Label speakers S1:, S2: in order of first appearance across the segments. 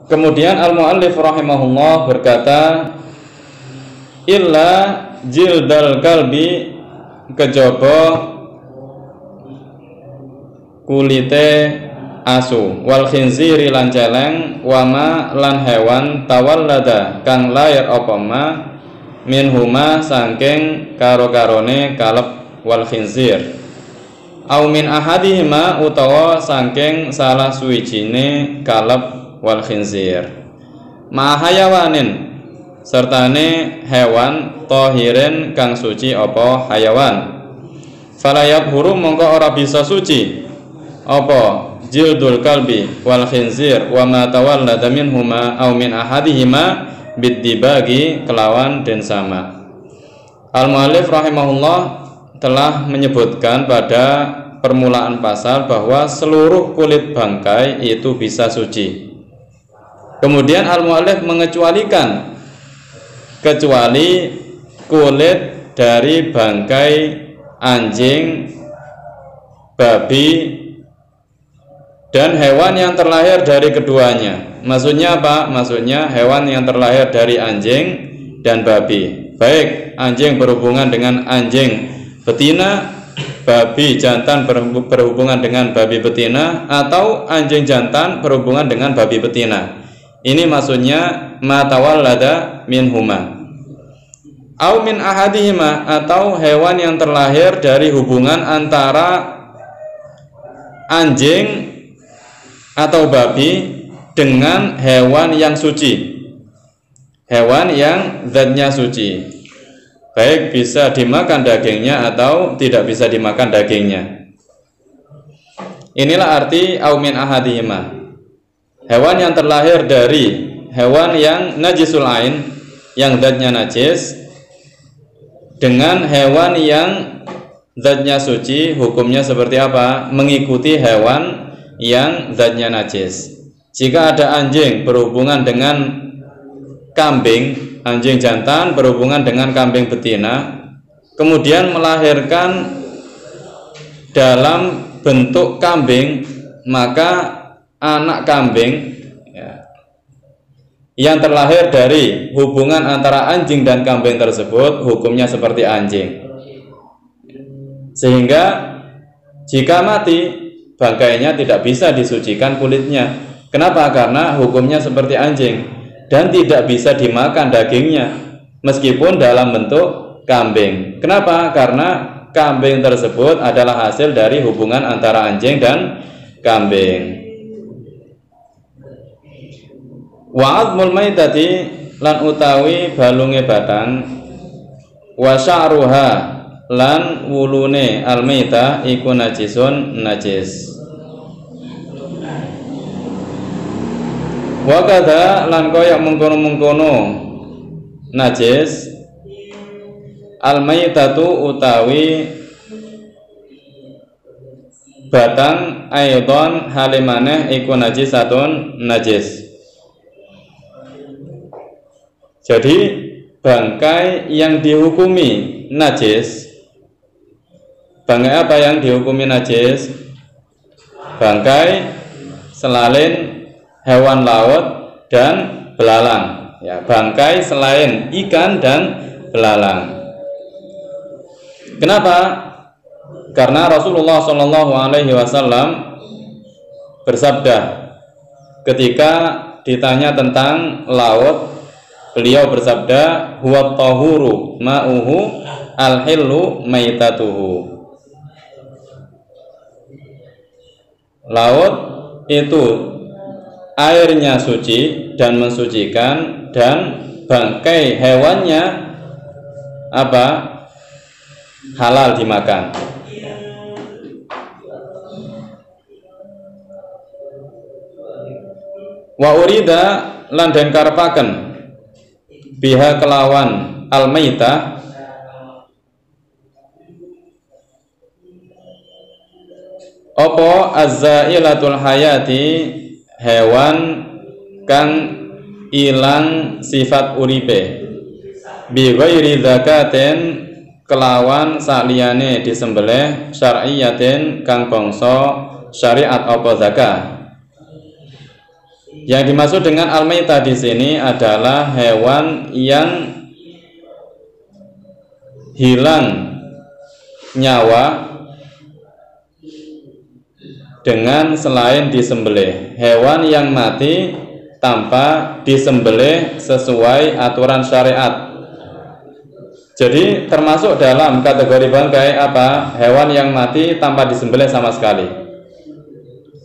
S1: Kemudian al-muallif rahimahullah berkata, illa jildal kalbi, kejaba kulite asu, wal khinziri lan celeng, wama lan hewan tawallada kang lair apa ma minhuma saking karo-karone kaleb wal khinzir, au min ahadihima utawa saking salah suwijine kaleb wal khinzir, ma hayawanin sertane hewan tahirin kang suci apa hayawan, falayab huru mongko ora bisa suci apa jildul kalbi wal khinzir wa ma tawallada minhuma au min ahadihima bidibagi kelawan den sama. Al-muallif rahimahullah telah menyebutkan pada permulaan pasal bahwa seluruh kulit bangkai itu bisa suci. Kemudian al-muallif mengecualikan kecuali kulit dari bangkai anjing, babi, dan hewan yang terlahir dari keduanya. Maksudnya apa? Maksudnya hewan yang terlahir dari anjing dan babi. Baik anjing berhubungan dengan anjing betina, babi jantan berhubungan dengan babi betina, atau anjing jantan berhubungan dengan babi betina. Ini maksudnya matawallada minhuma. Au min ahadihima, atau hewan yang terlahir dari hubungan antara anjing atau babi dengan hewan yang suci, hewan yang zatnya suci, baik bisa dimakan dagingnya atau tidak bisa dimakan dagingnya. Inilah arti au min ahadihima, hewan yang terlahir dari hewan yang najisul ain, yang zatnya najis, dengan hewan yang zatnya suci. Hukumnya seperti apa? Mengikuti hewan yang zatnya najis. Jika ada anjing berhubungan dengan kambing, anjing jantan berhubungan dengan kambing betina, kemudian melahirkan dalam bentuk kambing, maka anak kambing yang terlahir dari hubungan antara anjing dan kambing tersebut hukumnya seperti anjing, sehingga jika mati bangkainya tidak bisa disucikan kulitnya. Kenapa? Karena hukumnya seperti anjing dan tidak bisa dimakan dagingnya meskipun dalam bentuk kambing. Kenapa? Karena kambing tersebut adalah hasil dari hubungan antara anjing dan kambing. Wa'admul maitati, lan utawi balunge batang, wa sya'ruha, lan wulune al-maita iku najisun, najis. Wa kadha, lan kaya mengkono-mengkono najis al-maitatu utawi batang, aidon halimaneh iku najisatun, najis. Jadi bangkai yang dihukumi najis, bangkai apa yang dihukumi najis? Bangkai selalin hewan laut dan belalang. Ya, bangkai selain ikan dan belalang. Kenapa? Karena Rasulullah SAW bersabda ketika ditanya tentang laut, beliau bersabda, huwa tahuru ma'uhu al-hillu maitatuhu. Laut itu airnya suci dan mensucikan, dan bangkai hewannya apa? Halal dimakan. Wa urida, lan den karepaken biha kelawan al-maitah apa azzailatul hayati, hewan kang ilang sifat uripe, bi ghairi zakatin, kelawan saliyane disembelih, syar'iyatin kang bangsa syariat apa zakah, Yang dimaksud dengan al-maitah di sini adalah hewan yang hilang nyawa dengan selain disembelih. Hewan yang mati tanpa disembelih sesuai aturan syariat. Jadi termasuk dalam kategori bangkai apa? Hewan yang mati tanpa disembelih sama sekali.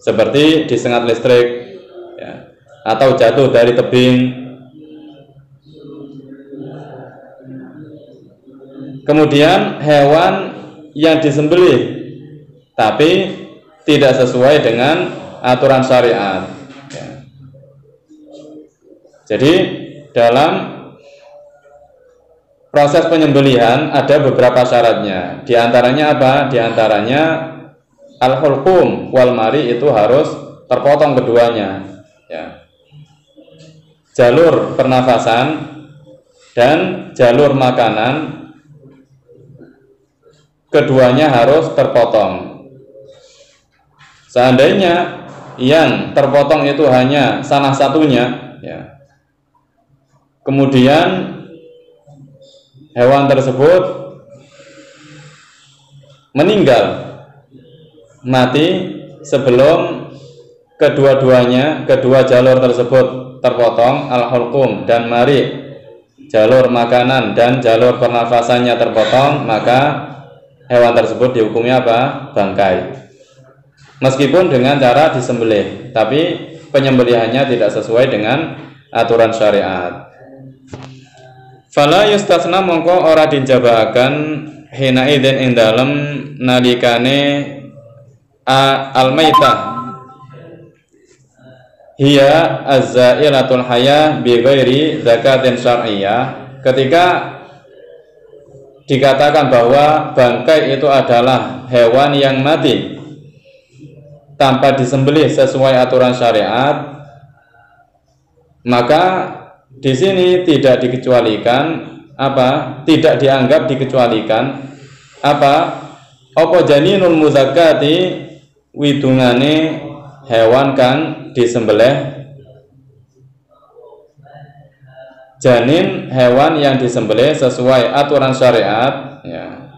S1: Seperti disengat listrik ya, atau jatuh dari tebing. Kemudian hewan yang disembelih tapi tidak sesuai dengan aturan syariat ya. Jadi dalam proses penyembelihan ada beberapa syaratnya. Di antaranya apa? Di antaranya al-hulqum wal mari, itu harus terpotong keduanya ya. Jalur pernafasan dan jalur makanan keduanya harus terpotong. Seandainya yang terpotong itu hanya salah satunya ya, kemudian hewan tersebut meninggal, mati sebelum kedua-duanya, kedua jalur tersebut terpotong, al-hulqum dan mari, jalur makanan dan jalur pernafasannya terpotong, maka hewan tersebut dihukumnya apa? Bangkai. Meskipun dengan cara disembelih, tapi penyembelihannya tidak sesuai dengan aturan syariat. Fala yustasna, mongko ora dijabaaken hina idzin ing dalem nalikane al-maitah hiya az-zailatul haya bi ghairi zakatin syar'iyyah. Ketika dikatakan bahwa bangkai itu adalah hewan yang mati tanpa disembelih sesuai aturan syariat, maka di sini tidak dikecualikan apa? Tidak dianggap dikecualikan apa? Apa janinul muzakkati, widungane hewan kang disembelih. Janin hewan yang disembelih sesuai aturan syariat ya,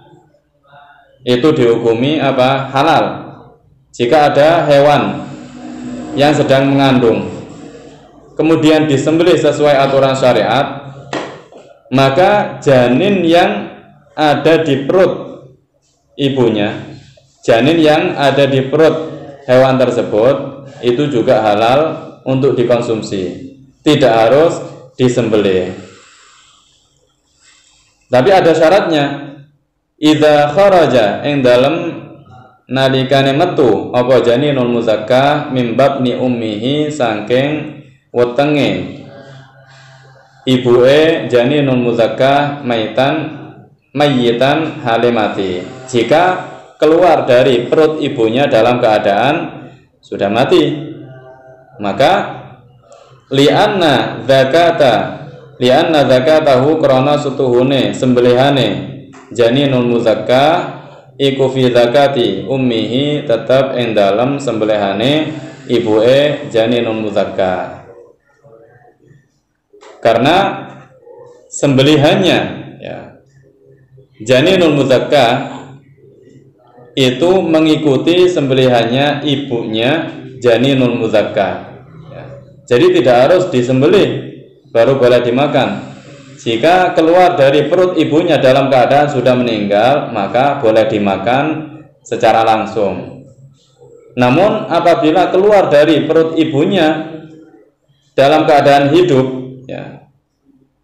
S1: itu dihukumi apa? Halal. Jika ada hewan yang sedang mengandung kemudian disembelih sesuai aturan syariat, maka janin yang ada di perut ibunya, janin yang ada di perut hewan tersebut itu juga halal untuk dikonsumsi, tidak harus disembelih. Tapi ada syaratnya. Idza kharaja ing dalem nalikane metu apa janinul muzakka mim babni ummihi saking wetenge ibuke janinul muzakka mayitan halimati. Jika keluar dari perut ibunya dalam keadaan sudah mati, maka li'anna zakatahu krana sutuhune sembelihane janinul muzakka iku fi zakati ummihi, tetap ing dalem sembelihane ibuke janinul muzakka. Karena sembelihannya ya, janinul muzakka itu mengikuti sembelihannya ibunya janinul muzakka ya. Jadi tidak harus disembelih baru boleh dimakan. Jika keluar dari perut ibunya dalam keadaan sudah meninggal, maka boleh dimakan secara langsung. Namun apabila keluar dari perut ibunya dalam keadaan hidup ya,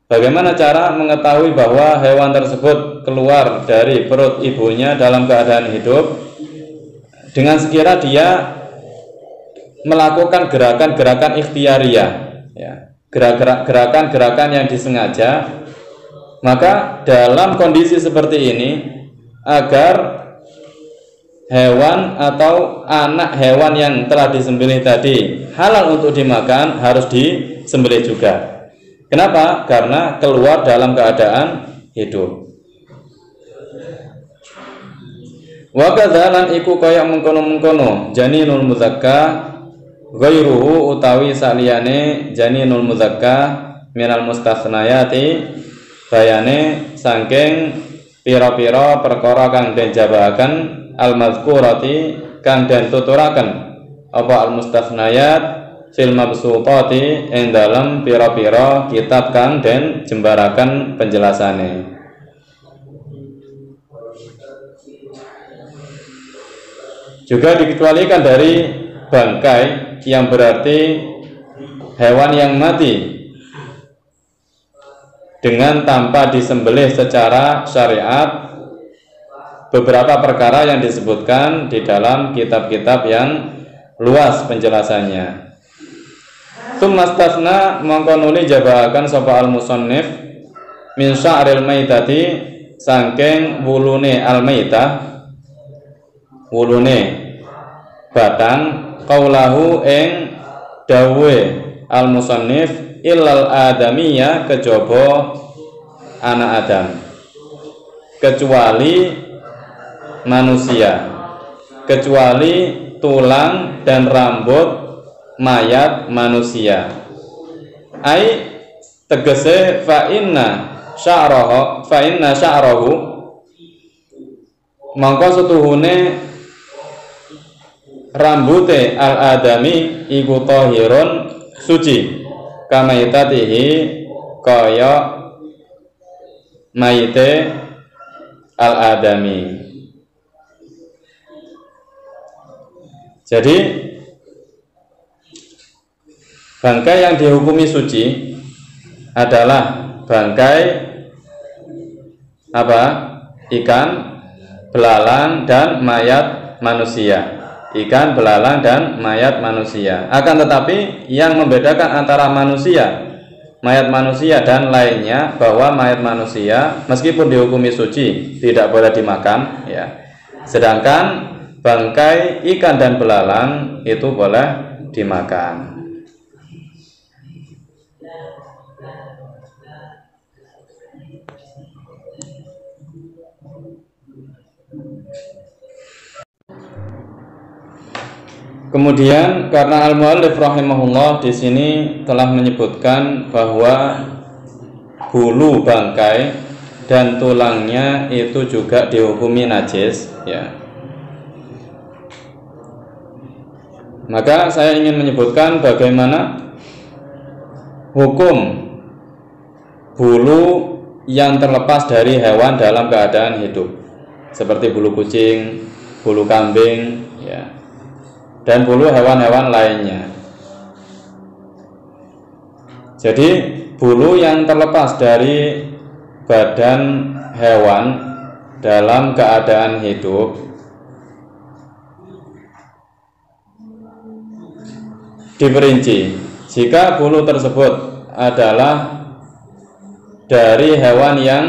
S1: bagaimana cara mengetahui bahwa hewan tersebut keluar dari perut ibunya dalam keadaan hidup? Dengan sekira dia melakukan gerakan-gerakan ikhtiariyah ya, gerakan-gerakan yang disengaja, maka dalam kondisi seperti ini, agar hewan atau anak hewan yang telah disembelih tadi halal untuk dimakan, harus disembelih juga. Kenapa? Karena keluar dalam keadaan hidup. Wa kadzalan iku kaya mengkono-mengkono janinul muzakka ghairuhu utawi saliyane janinul muzakkah minal mustathnayati bayane saking pira-pira perkara kang den jabahaken al mazkurati kang den tuturaken apa al mustathnayat fil mabsutati ing dalam pira-pira kitab kang den jembaraken penjelasane. Juga dikecualikan dari bangkai yang berarti hewan yang mati dengan tanpa disembelih secara syariat, beberapa perkara yang disebutkan di dalam kitab-kitab yang luas penjelasannya. Tsummastasna mongko nuli jabahaken sapa al-musannif min sya'ril maitati saking wulune al-maitah, wulune batang, qaulahu ing dawe al-musannif illal adamiyya kejaba anak Adam, kecuali manusia, kecuali tulang dan rambut mayat manusia. Ai tegese fa inna sya'rahu mangko setuhune rambute al-adami iku tahirun suci kamaitatihi kaya maite al-adami. Jadi bangkai yang dihukumi suci adalah bangkai apa? Ikan, belalang dan mayat manusia. Ikan, belalang dan mayat manusia. Akan tetapi yang membedakan antara mayat manusia dan lainnya bahwa mayat manusia meskipun dihukumi suci tidak boleh dimakan, ya. Sedangkan bangkai ikan dan belalang itu boleh dimakan. Kemudian karena al-muallif rahimahullah di sini telah menyebutkan bahwa bulu bangkai dan tulangnya itu juga dihukumi najis, ya. Maka saya ingin menyebutkan bagaimana hukum bulu yang terlepas dari hewan dalam keadaan hidup, seperti bulu kucing, bulu kambing, ya, dan bulu hewan-hewan lainnya. Jadi bulu yang terlepas dari badan hewan dalam keadaan hidup diperinci. Jika bulu tersebut adalah dari hewan yang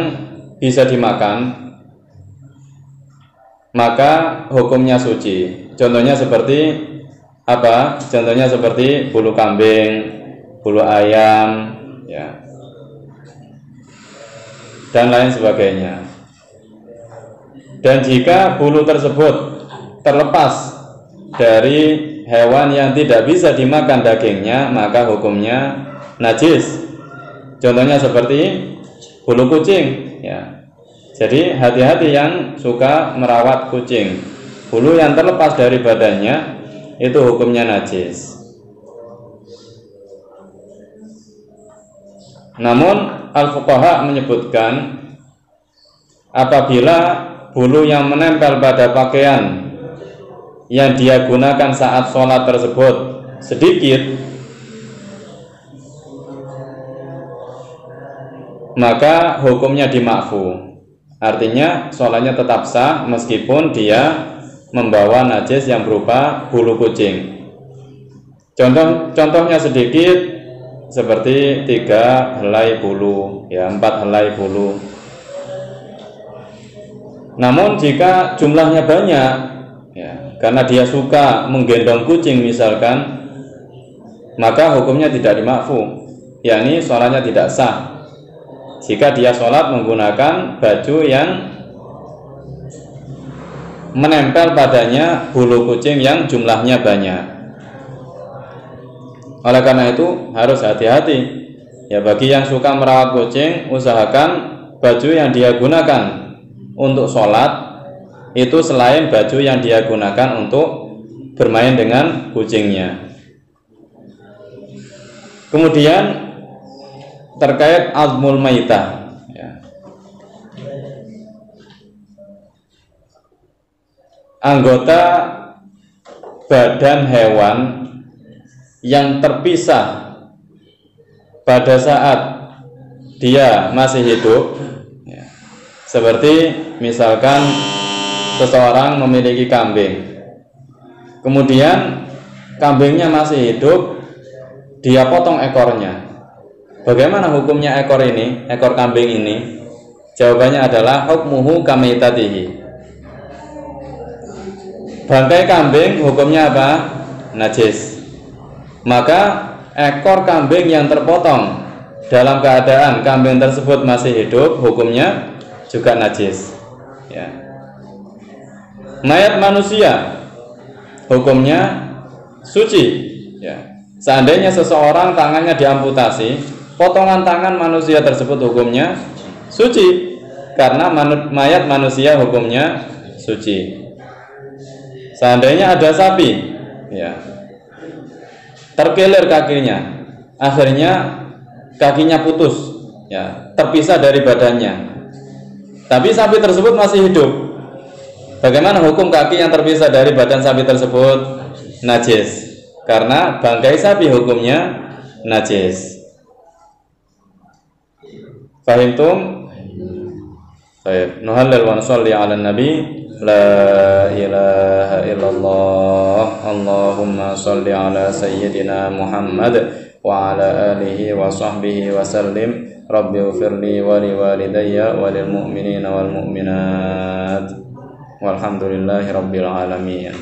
S1: bisa dimakan, maka hukumnya suci. Contohnya seperti apa? Contohnya seperti bulu kambing, bulu ayam, ya, dan lain sebagainya. Dan jika bulu tersebut terlepas dari hewan yang tidak bisa dimakan dagingnya, maka hukumnya najis. Contohnya seperti bulu kucing, ya. Jadi hati-hati yang suka merawat kucing. Bulu yang terlepas dari badannya itu hukumnya najis. Namun al-fuqaha menyebutkan apabila bulu yang menempel pada pakaian yang dia gunakan saat sholat tersebut sedikit, maka hukumnya dimakfu. Artinya sholatnya tetap sah meskipun dia membawa najis yang berupa bulu kucing. Contohnya sedikit seperti 3 helai bulu, ya, 4 helai bulu. Namun jika jumlahnya banyak, ya, karena dia suka menggendong kucing misalkan, maka hukumnya tidak dimakfu, yakni sholatnya tidak sah jika dia sholat menggunakan baju yang menempel padanya bulu kucing yang jumlahnya banyak. Oleh karena itu harus hati-hati. Ya, bagi yang suka merawat kucing, usahakan baju yang dia gunakan untuk sholat itu selain baju yang dia gunakan untuk bermain dengan kucingnya. Kemudian terkait azmul maitah, ya. Anggota badan hewan yang terpisah pada saat dia masih hidup, ya. Seperti misalkan seseorang memiliki kambing, kemudian kambingnya masih hidup, dia potong ekornya. Bagaimana hukumnya ekor ini, ekor kambing ini? Jawabannya adalah hukmuhu kamaitatihi. Bangkai kambing hukumnya apa? Najis. Maka ekor kambing yang terpotong dalam keadaan kambing tersebut masih hidup, hukumnya juga najis, ya. Mayat manusia hukumnya suci, ya. Seandainya seseorang tangannya diamputasi, potongan tangan manusia tersebut hukumnya suci, karena mayat manusia hukumnya suci. Seandainya ada sapi, ya, terkilir kakinya, akhirnya kakinya putus, ya, terpisah dari badannya, tapi sapi tersebut masih hidup. Bagaimana hukum kaki yang terpisah dari badan sapi tersebut? Najis, karena bangkai sapi hukumnya najis. Fahimtum? Baik, nuhallil wa nusalli ala nabi. La ilaha illallah. Allahumma salli ala sayyidina Muhammad wa ala alihi wa sahbihi wa sallim. Rabbi ighfirli wa li walidayya wa lil mu'minina wal mu'minat. Walhamdulillahi rabbil alamin.